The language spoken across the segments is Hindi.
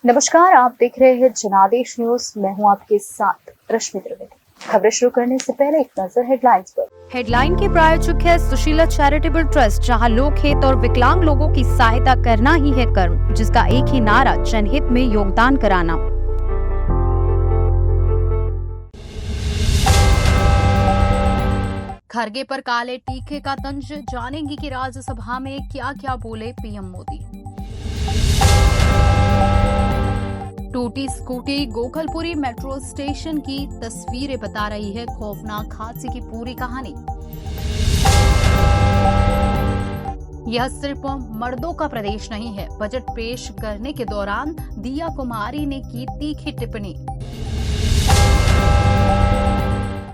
नमस्कार, आप देख रहे हैं जनादेश न्यूज। मैं हूं आपके साथ रश्मि त्रिवेदी। खबरें शुरू करने से पहले एक नजर हेडलाइंस पर। हेडलाइन के प्रायोजक है सुशीला चैरिटेबल ट्रस्ट, जहां लोक हित और विकलांग लोगों की सहायता करना ही है कर्म, जिसका एक ही नारा जनहित में योगदान कराना। खरगे पर काले टीके का तंज, जानेंगे कि राज्यसभा में क्या क्या बोले पीएम मोदी। टूटी स्कूटी, गोखलपुरी मेट्रो स्टेशन की तस्वीरें बता रही है खौफनाक हादसे की पूरी कहानी। यह सिर्फ मर्दों का प्रदेश नहीं है। बजट पेश करने के दौरान दिया कुमारी ने की तीखी टिप्पणी।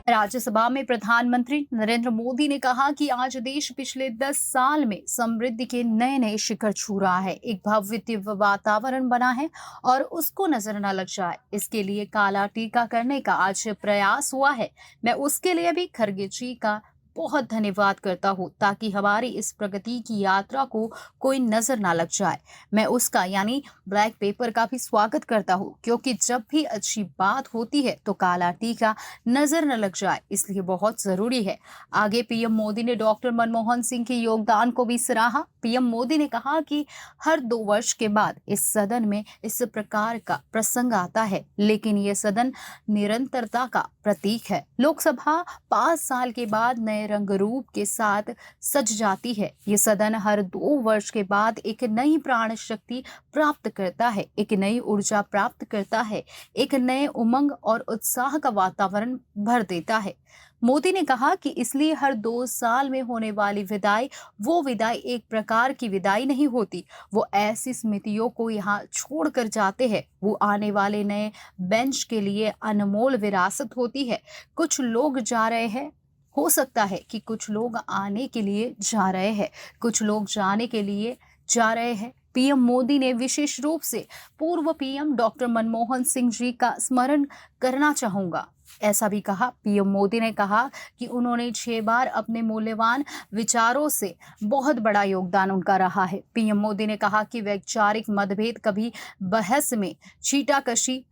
राज्यसभा में प्रधानमंत्री नरेंद्र मोदी ने कहा कि आज देश पिछले 10 साल में समृद्धि के नए नए शिखर छू रहा है। एक भव्य वातावरण बना है और उसको नजर न लग जाए, इसके लिए काला टीका करने का आज प्रयास हुआ है। मैं उसके लिए भी खरगे जी का बहुत धन्यवाद करता हूँ, ताकि हमारी इस प्रगति की यात्रा को कोई नजर ना लग जाए। मैं उसका यानी ब्लैक पेपर का भी स्वागत करता हूँ, क्योंकि जब भी अच्छी बात होती है तो काला टीका नजर न लग जाए, इसलिए बहुत जरूरी है। आगे पीएम मोदी ने डॉक्टर मनमोहन सिंह के योगदान को भी सराहा। पीएम मोदी ने कहा कि हर 2 वर्ष के बाद इस सदन में इस प्रकार का प्रसंग आता है, लेकिन ये सदन निरंतरता का प्रतीक है। लोकसभा 5 साल के बाद नए रंग रूप के साथ सज जाती है। ये सदन हर 2 वर्ष के बाद एक नई प्राण शक्ति प्राप्त करता है, एक नई ऊर्जा प्राप्त करता है, एक नए उमंग और उत्साह का वातावरण भर देता है। मोदी ने कहा कि इसलिए हर 2 साल में होने वाली विदाई, वो विदाई एक प्रकार की विदाई नहीं होती। वो ऐसी स्मृतियों को यहाँ छोड़कर जाते हैं। वो आने वाले नए बेंच के लिए अनमोल विरासत होती है। कुछ लोग जा रहे हैं, हो सकता है कि कुछ लोग आने के लिए जा रहे हैं, कुछ लोग जाने के लिए जा रहे हैं। पीएम मोदी ने विशेष रूप से पूर्व पीएम डॉक्टर मनमोहन सिंह जी का स्मरण करना चाहूंगा। ऐसा भी कहा। पीएम मोदी ने कहा कि उन्होंने 6 बार अपने मूल्यवान विचारों से बहुत बड़ा योगदान उनका रहा है। पीएम मोदी ने कहा कि वैचारिक मतभेद कभी बहस में छींटाकशी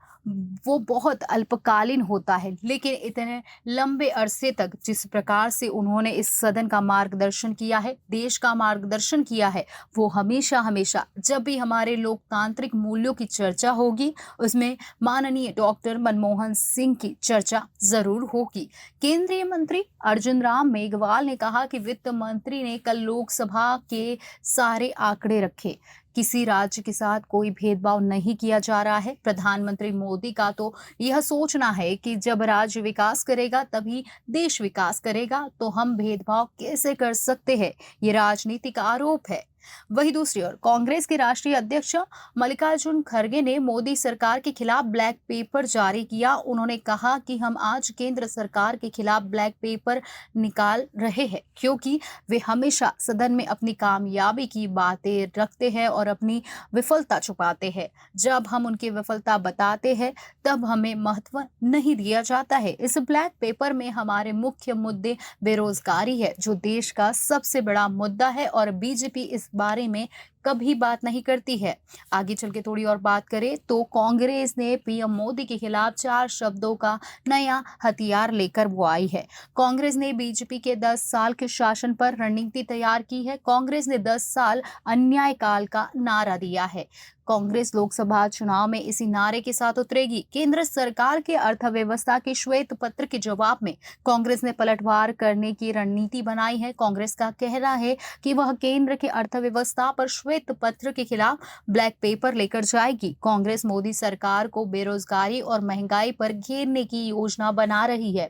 वो बहुत अल्पकालीन होता है, लेकिन इतने लंबे अरसे तक जिस प्रकार से उन्होंने इस सदन का मार्गदर्शन किया है, देश का मार्गदर्शन किया है, वो हमेशा हमेशा जब भी हमारे लोकतांत्रिक मूल्यों की चर्चा होगी, उसमें माननीय डॉक्टर मनमोहन सिंह की चर्चा जरूर होगी। केंद्रीय मंत्री अर्जुन राम मेघवाल ने कहा कि वित्त मंत्री ने कल लोकसभा के सारे आंकड़े रखे। किसी राज्य के साथ कोई भेदभाव नहीं किया जा रहा है। प्रधानमंत्री मोदी का तो यह सोचना है कि जब राज्य विकास करेगा तभी देश विकास करेगा, तो हम भेदभाव कैसे कर सकते हैं? ये राजनीतिक आरोप है। वहीं दूसरी ओर कांग्रेस के राष्ट्रीय अध्यक्ष मल्लिकार्जुन खड़गे ने मोदी सरकार के खिलाफ ब्लैक पेपर जारी किया। उन्होंने कहा कि हम आज केंद्र सरकार के खिलाफ ब्लैक पेपर निकाल रहे हैं, क्योंकि वे हमेशा सदन में अपनी कामयाबी की बातें रखते हैं और अपनी विफलता छुपाते हैं। जब हम उनकी विफलता बताते हैं तब हमें महत्व नहीं दिया जाता है। इस ब्लैक पेपर में हमारे मुख्य मुद्दे बेरोजगारी है, जो देश का सबसे बड़ा मुद्दा है, और बीजेपी इस बारे में कभी बात नहीं करती है। आगे चल के थोड़ी और बात करें तो कांग्रेस ने पीएम मोदी के खिलाफ 4 शब्दों का नया हथियार लेकर वो आई है। कांग्रेस ने बीजेपी के 10 साल के शासन पर रणनीति तैयार की है। कांग्रेस ने 10 साल अन्याय काल का नारा दिया है। कांग्रेस लोकसभा चुनाव में इसी नारे के साथ उतरेगी। केंद्र सरकार के अर्थव्यवस्था के श्वेत पत्र के जवाब में कांग्रेस ने पलटवार करने की रणनीति बनाई है। कांग्रेस का कहना है कि वह केंद्र के अर्थव्यवस्था पर श्वेत पत्र के खिलाफ ब्लैक पेपर लेकर जाएगी। कांग्रेस मोदी सरकार को बेरोजगारी और महंगाई पर घेरने की योजना बना रही है।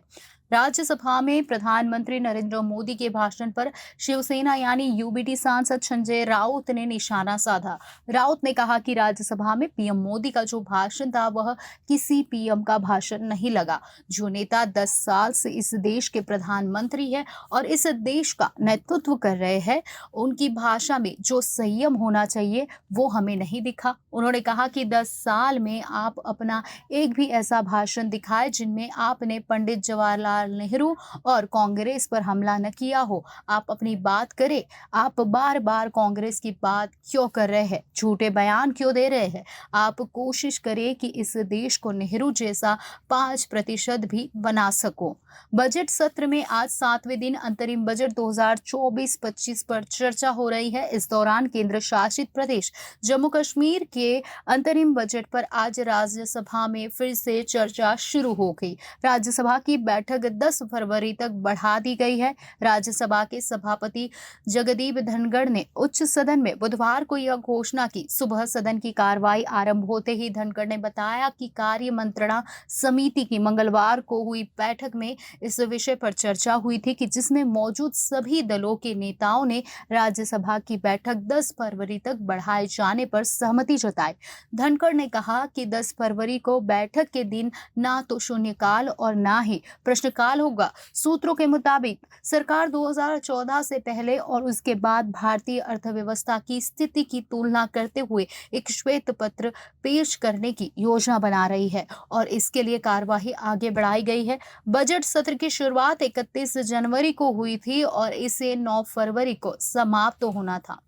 राज्यसभा में प्रधानमंत्री नरेंद्र मोदी के भाषण पर शिवसेना यानी यूबीटी सांसद संजय राउत ने निशाना साधा। राउत ने कहा कि राज्यसभा में पीएम मोदी का जो भाषण था वह किसी पीएम का भाषण नहीं लगा। जो नेता 10 साल से इस देश के प्रधानमंत्री है और इस देश का नेतृत्व कर रहे हैं, उनकी भाषा में जो संयम होना चाहिए वो हमें नहीं दिखा। उन्होंने कहा कि 10 साल में आप अपना एक भी ऐसा भाषण दिखाए जिनमें आपने पंडित जवाहरलाल जवाहरलाल नेहरू और कांग्रेस पर हमला न किया हो। आप अपनी बात करें, आप बार बार कांग्रेस की बात क्यों कर रहे हैं, झूठे बयान क्यों दे रहे हैं। आप कोशिश करें कि इस देश को नेहरू जैसा 5% भी बना सको। बजट सत्र में आज 7वें दिन अंतरिम बजट 2024-25 पर चर्चा हो रही है। इस दौरान केंद्र शासित प्रदेश जम्मू कश्मीर के अंतरिम बजट पर आज राज्यसभा में फिर से चर्चा शुरू हो गई। राज्यसभा की बैठक 10 फरवरी तक बढ़ा दी गई है। राज्यसभा के सभापति जगदीप धनखड़ ने उच्च सदन में बुधवार को यह घोषणा की। सुबह सदन की कार्रवाई आरंभ होते ही धनखड़ ने बताया कि कार्य मंत्रणा समिति की मंगलवार को हुई बैठक में इस विषय पर चर्चा हुई थी कि जिसमें मौजूद सभी दलों के नेताओं ने राज्यसभा की बैठक 10 फरवरी तक बढ़ाए जाने पर सहमति जताई। धनखड़ ने कहा कि 10 फरवरी को बैठक के दिन ना तो शून्यकाल और ना ही प्रश्नकाल होगा। सूत्रों के मुताबिक सरकार 2014 से पहले और उसके बाद भारतीय अर्थव्यवस्था की स्थिति की तुलना करते हुए एक श्वेत पत्र पेश करने की योजना बना रही है और इसके लिए कार्यवाही आगे बढ़ाई गई है। बजट सत्र की शुरुआत 31 जनवरी को हुई थी और इसे 9 फरवरी को समाप्त होना था।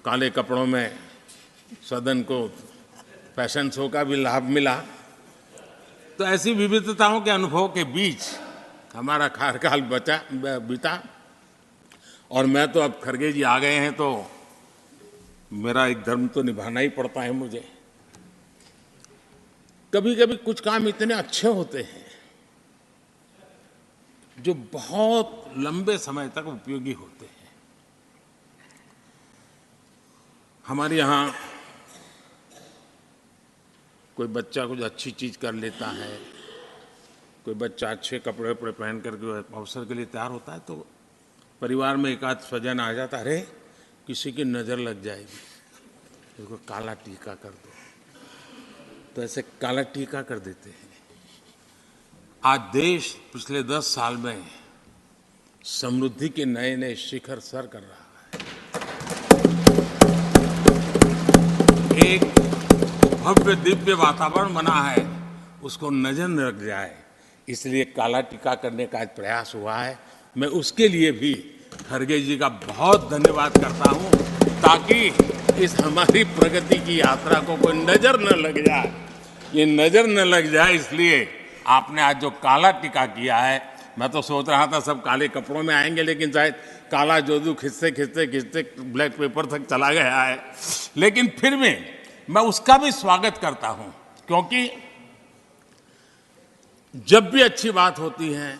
काले कपड़ों में सदन को फैशन शो का भी लाभ मिला। तो ऐसी विविधताओं के अनुभव के बीच हमारा कार्यकाल बीता और मैं तो अब खड़गे जी आ गए हैं तो मेरा एक धर्म तो निभाना ही पड़ता है मुझे। कभी कभी कुछ काम इतने अच्छे होते हैं जो बहुत लंबे समय तक उपयोगी होते हैं। हमारे यहाँ कोई बच्चा कुछ अच्छी चीज कर लेता है, कोई बच्चा अच्छे कपड़े वपड़े पहन करके अवसर के लिए तैयार होता है तो परिवार में एक आध स्वजन आ जाता है, अरे किसी की नज़र लग जाएगी, इसको काला टीका कर दो। तो ऐसे काला टीका कर देते हैं। आज देश पिछले 10 साल में समृद्धि के नए नए शिखर सर कर रहा है। एक भव्य दिव्य वातावरण बना है, उसको नजर न लग जाए इसलिए काला टीका करने का आज प्रयास हुआ है। मैं उसके लिए भी खड़गे जी का बहुत धन्यवाद करता हूं ताकि इस हमारी प्रगति की यात्रा को कोई नजर न लग जाए। ये नजर न लग जाए इसलिए आपने आज जो काला टीका किया है, मैं तो सोच रहा था सब काले कपड़ों में आएंगे लेकिन शायद काला जोदू खिंचते खिंचते खिंचते ब्लैक पेपर तक चला गया है। लेकिन फिर भी मैं उसका भी स्वागत करता हूं क्योंकि जब भी अच्छी बात होती है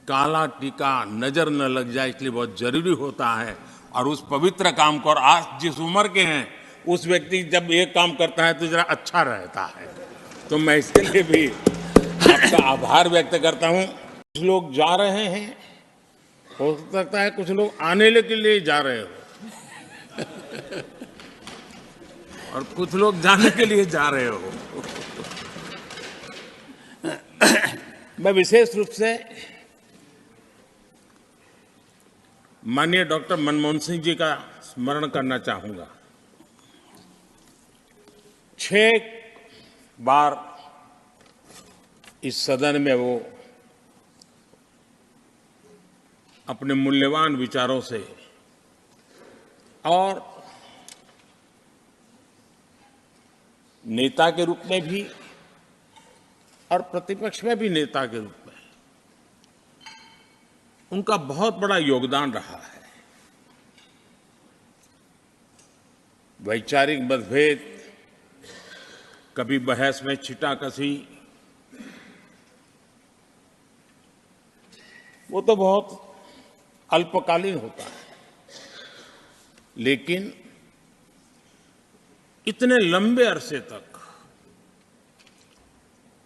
काला टीका नजर न लग जाए इसलिए बहुत जरूरी होता है। और उस पवित्र काम को, और आज जिस उम्र के हैं उस व्यक्ति जब एक काम करता है तो जरा अच्छा रहता है। तो मैं इसके लिए भी आपका आभार व्यक्त करता हूं। कुछ लोग जा रहे हैं, हो सकता है कुछ लोग आने के लिए जा रहे हो और कुछ लोग जाने के लिए जा रहे हो। मैं विशेष रूप से माननीय डॉक्टर मनमोहन सिंह जी का स्मरण करना चाहूंगा। 6 बार इस सदन में वो अपने मूल्यवान विचारों से और नेता के रूप में भी और प्रतिपक्ष में भी नेता के रूप में उनका बहुत बड़ा योगदान रहा है। वैचारिक मतभेद, कभी बहस में छिटाकशी, वो तो बहुत अल्पकालीन होता है, लेकिन इतने लंबे अरसे तक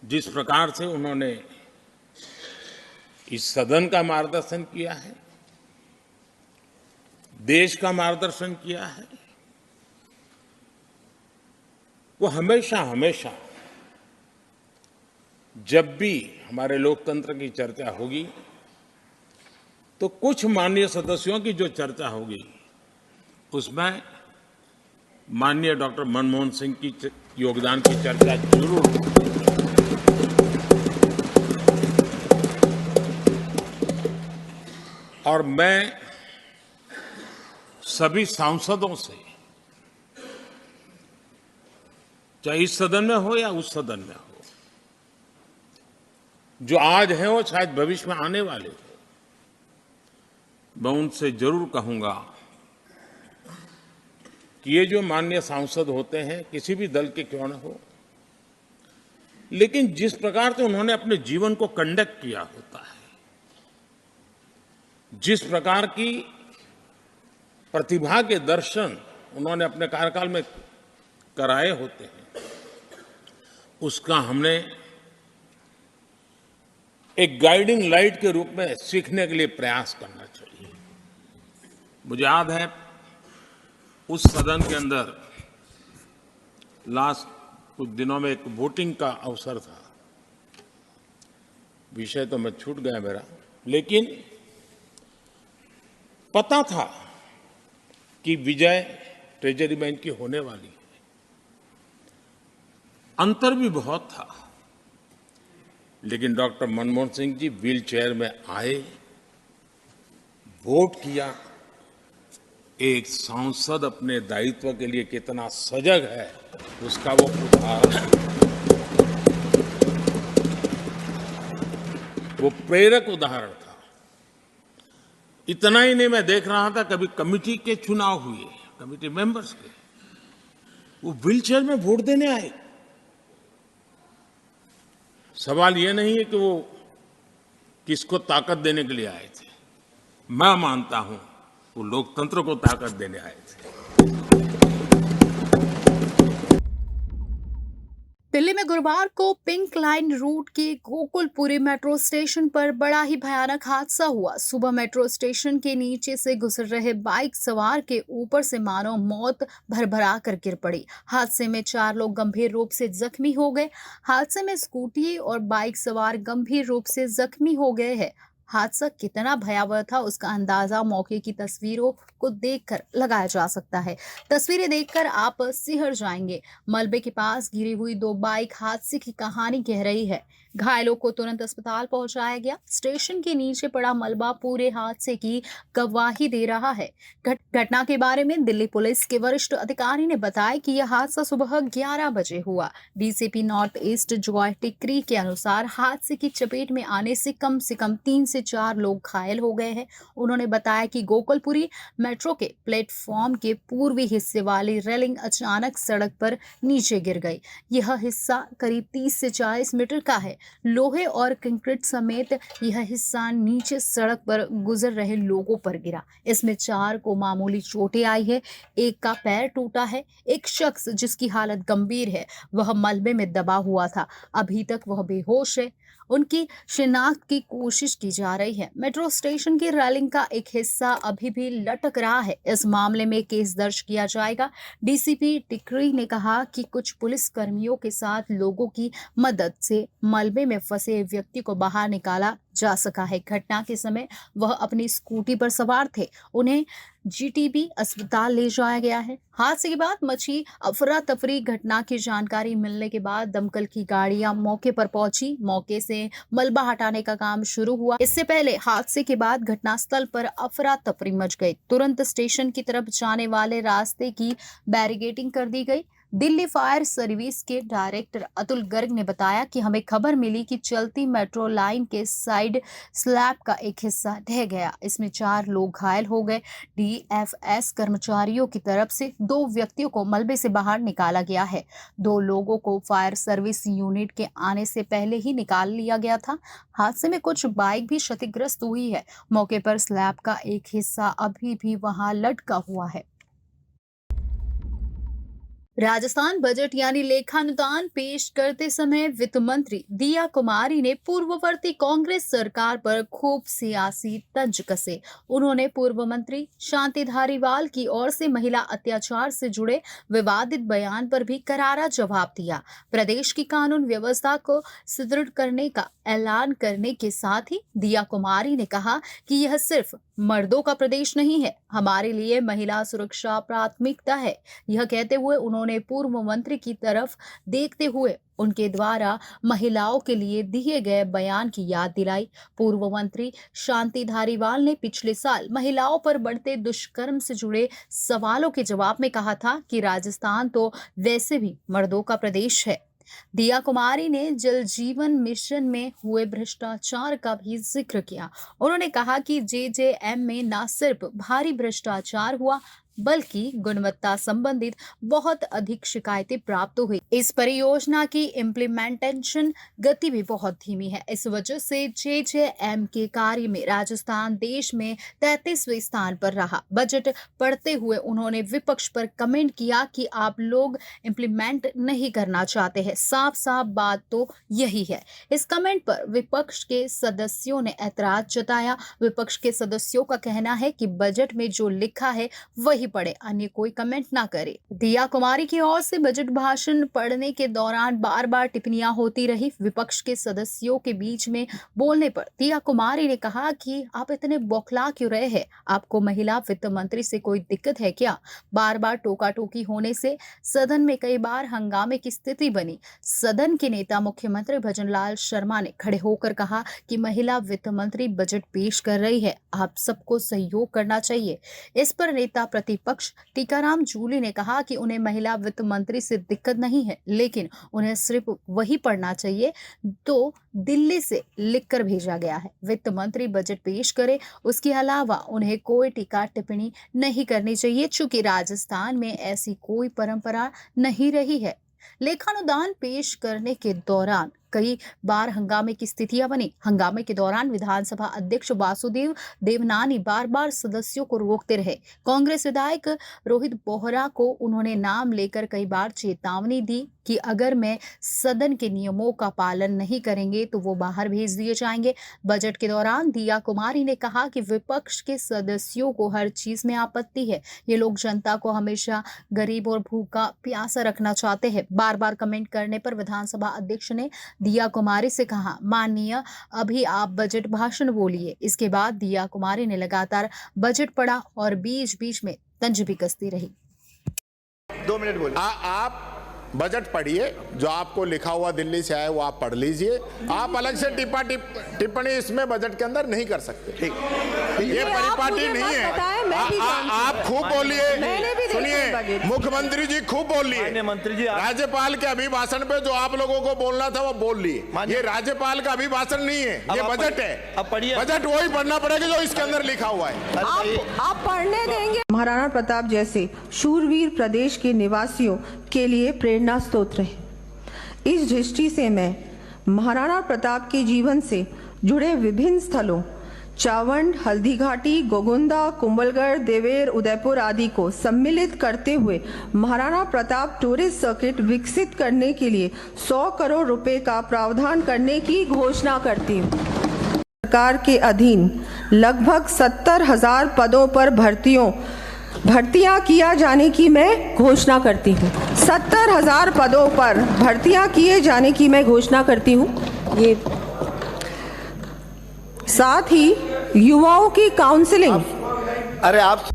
जिस प्रकार से उन्होंने इस सदन का मार्गदर्शन किया है, देश का मार्गदर्शन किया है, वो हमेशा हमेशा जब भी हमारे लोकतंत्र की चर्चा होगी तो कुछ माननीय सदस्यों की जो चर्चा होगी उसमें माननीय डॉक्टर मनमोहन सिंह की योगदान की चर्चा जरूर होगी। और मैं सभी सांसदों से, चाहे इस सदन में हो या उस सदन में हो, जो आज है वो शायद भविष्य में आने वाले हो, मैं उनसे जरूर कहूंगा कि ये जो माननीय सांसद होते हैं, किसी भी दल के क्यों न हो, लेकिन जिस प्रकार से उन्होंने अपने जीवन को कंडक्ट किया होता है, जिस प्रकार की प्रतिभा के दर्शन उन्होंने अपने कार्यकाल में कराए होते हैं, उसका हमने एक गाइडिंग लाइट के रूप में सीखने के लिए प्रयास करना चाहिए। मुझे याद है उस सदन के अंदर लास्ट कुछ दिनों में एक वोटिंग का अवसर था, विषय तो मैं छूट गया मेरा, लेकिन पता था कि विजय ट्रेजरी बैंक की होने वाली है। अंतर भी बहुत था, लेकिन doctor Manmohan Singh ji wheel chair में आए, वोट किया। एक सांसद अपने दायित्व के लिए कितना सजग है, उसका वो उदाहरण, वो प्रेरक उदाहरण था। इतना ही नहीं, मैं देख रहा था कभी कमेटी के चुनाव हुए, कमेटी मेंबर्स के, वो व्हील चेयर में वोट देने आए। सवाल ये नहीं है कि वो किसको ताकत देने के लिए आए थे, मैं मानता हूं वो लोकतंत्र को ताकत देने आए थे। दिल्ली में गुरुवार को पिंक लाइन रूट के गोकुलपुरी मेट्रो स्टेशन पर बड़ा ही भयानक हादसा हुआ। सुबह मेट्रो स्टेशन के नीचे से गुजर रहे बाइक सवार के ऊपर से मानो मौत भरभरा कर गिर पड़ी। हादसे में 4 लोग गंभीर रूप से जख्मी हो गए। हादसे में स्कूटी और बाइक सवार गंभीर रूप से जख्मी हो गए हैं। हादसा कितना भयावह था उसका अंदाजा मौके की तस्वीरों को देखकर लगाया जा सकता है। तस्वीरें देखकर आप सिहर जाएंगे। मलबे के पास गिरी हुई 2 बाइक हादसे की कहानी कह रही है। घायलों को तुरंत अस्पताल पहुंचाया गया। स्टेशन के नीचे पड़ा मलबा पूरे हादसे की गवाही दे रहा है। घटना के बारे में दिल्ली पुलिस के वरिष्ठ अधिकारी ने बताया कि यह हादसा सुबह 11 बजे हुआ। डीसीपी नॉर्थ ईस्ट जॉय टिकरी के अनुसार हादसे की चपेट में आने से कम 3 से 4 लोग घायल हो गए हैं। उन्होंने बताया कि गोकुलपुरी मेट्रो के प्लेटफॉर्म के पूर्वी हिस्से वाली रेलिंग अचानक सड़क पर नीचे गिर गई। यह हिस्सा करीब 30 से 40 मीटर का है। लोहे और कंक्रीट समेत यह हिस्सा नीचे सड़क पर गुजर रहे लोगों पर गिरा। इसमें 4 को मामूली चोटें आई है। एक का पैर टूटा है। एक शख्स जिसकी हालत गंभीर है, वह मलबे में दबा हुआ था। अभी तक वह बेहोश है। उनकी शिनाख्त की कोशिश की जा रही है। मेट्रो स्टेशन की रेलिंग का एक हिस्सा अभी भी लटक रहा है। इस मामले में केस दर्ज किया जाएगा। डीसीपी टिकरी ने कहा कि कुछ पुलिस कर्मियों के साथ लोगों की मदद से मलबे में फंसे व्यक्ति को बाहर निकाला जा सका है। घटना के समय वह अपनी स्कूटी पर सवार थे। उन्हें जीटीबी अस्पताल ले जाया गया है। हादसे के बाद मची अफरा तफरी। घटना की जानकारी मिलने के बाद दमकल की गाड़ियां मौके पर पहुंची। मौके से मलबा हटाने का काम शुरू हुआ। इससे पहले हादसे के बाद घटनास्थल पर अफरा तफरी मच गई। तुरंत स्टेशन की तरफ जाने वाले रास्ते की बैरिकेडिंग कर दी गई। दिल्ली फायर सर्विस के डायरेक्टर अतुल गर्ग ने बताया कि हमें खबर मिली कि चलती मेट्रो लाइन के साइड स्लैब का एक हिस्सा ढह गया। इसमें 4 लोग घायल हो गए। डीएफएस कर्मचारियों की तरफ से 2 व्यक्तियों को मलबे से बाहर निकाला गया है। 2 लोगों को फायर सर्विस यूनिट के आने से पहले ही निकाल लिया गया था। हादसे में कुछ बाइक भी क्षतिग्रस्त हुई है। मौके पर स्लैब का एक हिस्सा अभी भी वहां लटका हुआ है। राजस्थान बजट यानी लेखानुदान पेश करते समय वित्त मंत्री दिया कुमारी ने पूर्ववर्ती कांग्रेस सरकार पर खूब सियासी तंज कसे। उन्होंने पूर्व मंत्री शांति धारीवाल की ओर से महिला अत्याचार से जुड़े विवादित बयान पर भी करारा जवाब दिया। प्रदेश की कानून व्यवस्था को सुदृढ़ करने का ऐलान करने के साथ ही दिया कुमारी ने कहा कि यह सिर्फ मर्दों का प्रदेश नहीं है, हमारे लिए महिला सुरक्षा प्राथमिकता है। यह कहते हुए उन्होंने उन्होंने पूर्व मंत्री की तरफ देखते हुए उनके द्वारा महिलाओं के लिए दिए गए बयान की याद दिलाई। पूर्व मंत्री शांति धारीवाल ने पिछले साल महिलाओं पर बढ़ते दुष्कर्म से जुड़े सवालों के जवाब में कहा था कि राजस्थान तो वैसे भी मर्दों का प्रदेश है। दिया कुमारी ने जल जीवन मिशन में हुए भ्रष्टाचार का भी जिक्र किया। उन्होंने कहा कि जेजेएम में न सिर्फ भारी भ्रष्टाचार हुआ बल्कि गुणवत्ता संबंधित बहुत अधिक शिकायतें प्राप्त हुई। इस परियोजना की इम्प्लीमेंटेशन गति भी बहुत धीमी है। इस वजह से जेजेएम के कार्य में राजस्थान देश में 33वें स्थान पर रहा। बजट पढ़ते हुए उन्होंने विपक्ष पर कमेंट किया कि आप लोग इम्प्लीमेंट नहीं करना चाहते हैं। साफ साफ बात तो यही है। इस कमेंट पर विपक्ष के सदस्यों ने ऐतराज जताया। विपक्ष के सदस्यों का कहना है कि बजट में जो लिखा है वही पढ़े, अन्य कोई कमेंट ना करे। दिया कुमारी की ओर से बजट भाषण पढ़ने के दौरान बार बार टिप्पणियां होती रही। विपक्ष के सदस्यों के बीच में बोलने पर दिया कुमारी ने कहा कि आप इतने बौखला क्यों रहे हैं? आपको महिला वित्त मंत्री से कोई दिक्कत है क्या? बार बार टोका टोकी होने से सदन में कई बार हंगामे की स्थिति बनी। सदन के नेता मुख्यमंत्री भजनलाल शर्मा ने खड़े होकर कहा कि महिला वित्त मंत्री बजट पेश कर रही है, आप सबको सहयोग करना चाहिए। इस पर नेता प्रतिपक्ष टीकाराम जूली ने कहा कि उन्हें महिला वित्त मंत्री से दिक्कत नहीं है, लेकिन उन्हें सिर्फ वही पढ़ना चाहिए तो दिल्ली से लिखकर भेजा गया है। वित्त मंत्री बजट पेश करे, उसके अलावा उन्हें कोई टीका टिप्पणी नहीं करनी चाहिए, चूंकि राजस्थान में ऐसी कोई परंपरा नहीं रही है। लेखानुदान पेश करने के दौरान कई बार हंगामे की स्थितियां बनी। हंगामे के दौरान विधानसभा अध्यक्ष वासुदेव देवनानी बार बार सदस्यों को रोकते रहे। कांग्रेस विधायक रोहित बोहरा को उन्होंने नाम लेकर कई बार चेतावनी दी कि अगर मैं सदन के नियमों का पालन नहीं करेंगे तो वो बाहर भेज दिए जाएंगे। बजट के दौरान दिया कुमारी ने कहा कि विपक्ष के सदस्यों को हर चीज में आपत्ति है। ये लोग जनता को हमेशा गरीब और भूखा प्यासा रखना चाहते हैं। बार बार कमेंट करने पर विधानसभा अध्यक्ष ने दिया कुमारी से कहा, माननीय अभी आप बजट भाषण बोलिए। इसके बाद दिया कुमारी ने लगातार बजट पढ़ा और बीच बीच में तंज भी कसती रही। 2 मिनट बोलिए। आप बजट पढ़िए, जो आपको लिखा हुआ दिल्ली से आया वो आप पढ़ लीजिए। आप अलग से टिप्पणी इसमें बजट के अंदर नहीं कर सकते। ठीक, ये परिपाटी नहीं है। आप खूब बोलिए, सुनिए, मुख्यमंत्री जी खूब बोलिए। मंत्री जी, राज्यपाल के अभिभाषण पे जो आप लोगों को बोलना था वो बोल लिए। ये राज्यपाल का अभिभाषण नहीं है, ये बजट है। अब पढ़िए। बजट वही पढ़ना पड़ेगा जो इसके अंदर लिखा हुआ है। आप पढ़ने देंगे? महाराणा प्रताप जैसे शूरवीर प्रदेश के निवासियों के लिए प्रेरणा स्रोत रहे। इस दृष्टि से मैं महाराणा प्रताप के जीवन से जुड़े विभिन्न स्थलों चावंड, हल्दीघाटी, गोगुंदा, कुंभलगढ़, देवेर, उदयपुर आदि को सम्मिलित करते हुए महाराणा प्रताप टूरिस्ट सर्किट विकसित करने के लिए 100 करोड़ रुपए का प्रावधान करने की घोषणा करती हूँ। सरकार के अधीन लगभग 70,000 पदों पर भर्तियां किया जाने की मैं घोषणा करती हूँ। 70,000 पदों पर भर्तियां किए जाने की मैं घोषणा करती हूँ। ये साथ ही युवाओं की काउंसलिंग। अरे आप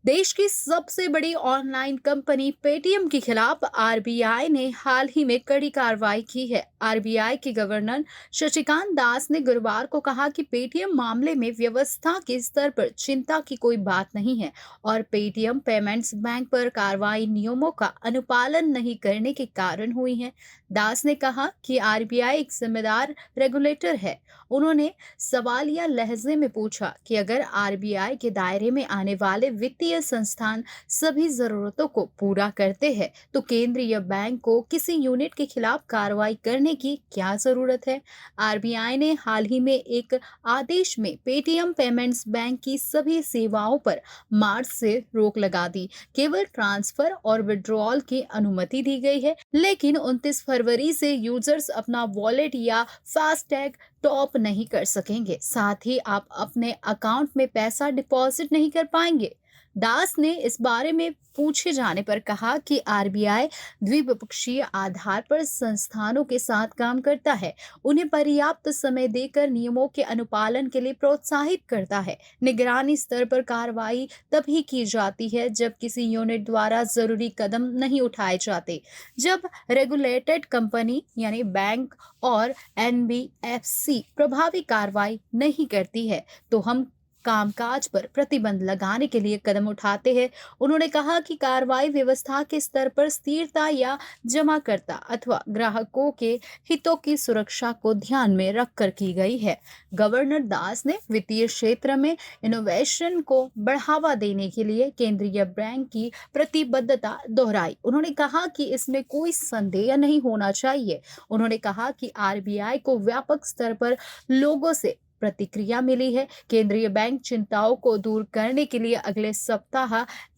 देश की सबसे बड़ी ऑनलाइन कंपनी पेटीएम के खिलाफ आरबीआई ने हाल ही में कड़ी कार्रवाई की है। आरबीआई के गवर्नर शक्तिकांत दास ने गुरुवार को कहा कि पेटीएम मामले में व्यवस्था के स्तर पर चिंता की कोई बात नहीं है और पेटीएम पेमेंट्स बैंक पर कार्रवाई नियमों का अनुपालन नहीं करने के कारण हुई है। दास ने कहा कि आरबीआई एक जिम्मेदार रेगुलेटर है। उन्होंने सवालिया लहजे में पूछा कि अगर आरबीआई के दायरे में आने वाले वित्तीय संस्थान सभी जरूरतों को पूरा करते हैं तो केंद्रीय बैंक को किसी यूनिट के खिलाफ कार्रवाई करने की क्या जरूरत है। आरबीआई ने हाल ही में एक आदेश में पेटीएम पेमेंट्स बैंक की सभी सेवाओं पर मार्च से रोक लगा दी। केवल ट्रांसफर और विड्रॉल की अनुमति दी गई है, लेकिन 29 फरवरी से यूजर्स अपना वॉलेट या फास्टैग टॉप नहीं कर सकेंगे। साथ ही आप अपने अकाउंट में पैसा डिपॉजिट नहीं कर पाएंगे। दास ने इस बारे में पूछे जाने पर कहा कि आरबीआई द्विपक्षीय आधार पर संस्थानों के साथ काम करता है, उन्हें पर्याप्त समय देकर नियमों के अनुपालन के लिए प्रोत्साहित करता है। निगरानी स्तर पर कार्रवाई तभी की जाती है जब किसी यूनिट द्वारा जरूरी कदम नहीं उठाए जाते। जब रेगुलेटेड कंपनी यानी बैंक और एनबीएफसी प्रभावी कार्रवाई नहीं करती है तो हम कामकाज पर प्रतिबंध लगाने के लिए कदम उठाते हैं। उन्होंने कहा कि कार्रवाई व्यवस्था के स्तर पर स्थिरता या जमाकर्ता अथवा ग्राहकों के हितों की सुरक्षा को ध्यान में रखकर की गई है। गवर्नर दास ने वित्तीय क्षेत्र में इनोवेशन को बढ़ावा देने के लिए केंद्रीय बैंक की प्रतिबद्धता दोहराई। उन्होंने कहा कि इसमें कोई संदेह नहीं होना चाहिए। उन्होंने कहा कि आरबीआई को व्यापक स्तर पर लोगों से प्रतिक्रिया मिली है। केंद्रीय बैंक चिंताओं को दूर करने के लिए अगले सप्ताह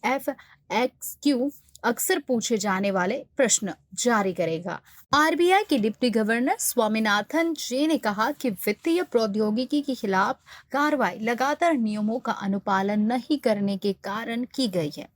FAQ अक्सर पूछे जाने वाले प्रश्न जारी करेगा। आरबीआई के डिप्टी गवर्नर स्वामीनाथन जे ने कहा कि वित्तीय प्रौद्योगिकी के खिलाफ कार्रवाई लगातार नियमों का अनुपालन नहीं करने के कारण की गई है।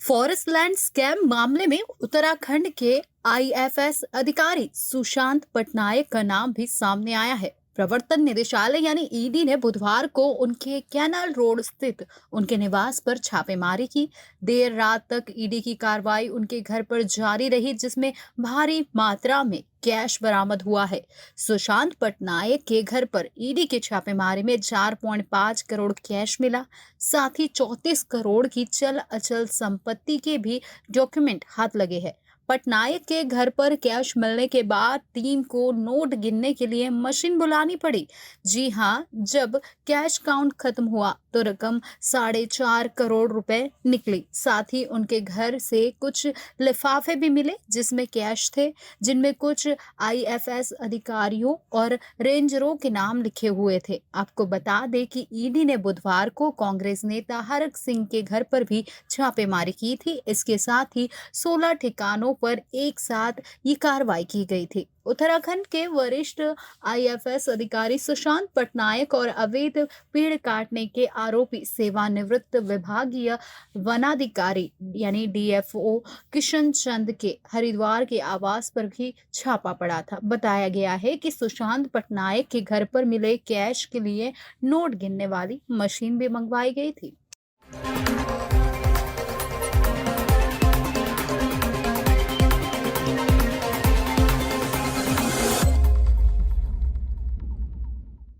फॉरेस्ट लैंड स्कैम मामले में उत्तराखंड के आईएफएस अधिकारी सुशांत पटनायक का नाम भी सामने आया है। प्रवर्तन निदेशालय यानी ईडी ने बुधवार को उनके कैनाल रोड स्थित उनके निवास पर छापेमारी की। देर रात तक ईडी की कार्रवाई उनके घर पर जारी रही, जिसमें भारी मात्रा में कैश बरामद हुआ है। सुशांत पटनायक के घर पर ईडी की छापेमारी में 4.5 करोड़ कैश मिला। साथ ही 34 करोड़ की चल अचल संपत्ति के भी डॉक्यूमेंट हाथ लगे हैं। पटनायक के घर पर कैश मिलने के बाद टीम को नोट गिनने के लिए मशीन बुलानी पड़ी। जी हां, जब कैश काउंट खत्म हुआ तो रकम 4.5 करोड़ रुपए निकली। साथ ही उनके घर से कुछ लिफाफे भी मिले जिसमें कैश थे, जिनमें कुछ आईएफएस अधिकारियों और रेंजरों के नाम लिखे हुए थे। आपको बता दें कि ईडी ने बुधवार को कांग्रेस नेता हरक सिंह के घर पर भी छापेमारी की थी। इसके साथ ही 16 ठिकानों पर एक साथ ये कार्रवाई की गई थी। उत्तराखंड के वरिष्ठ आईएफएस अधिकारी सुशांत पटनायक और अवैध पेड़ काटने के आरोपी सेवानिवृत्त विभागीय वनाधिकारी यानी डीएफओ किशन चंद के हरिद्वार के आवास पर भी छापा पड़ा था। बताया गया है कि सुशांत पटनायक के घर पर मिले कैश के लिए नोट गिनने वाली मशीन भी मंगवाई गई थी।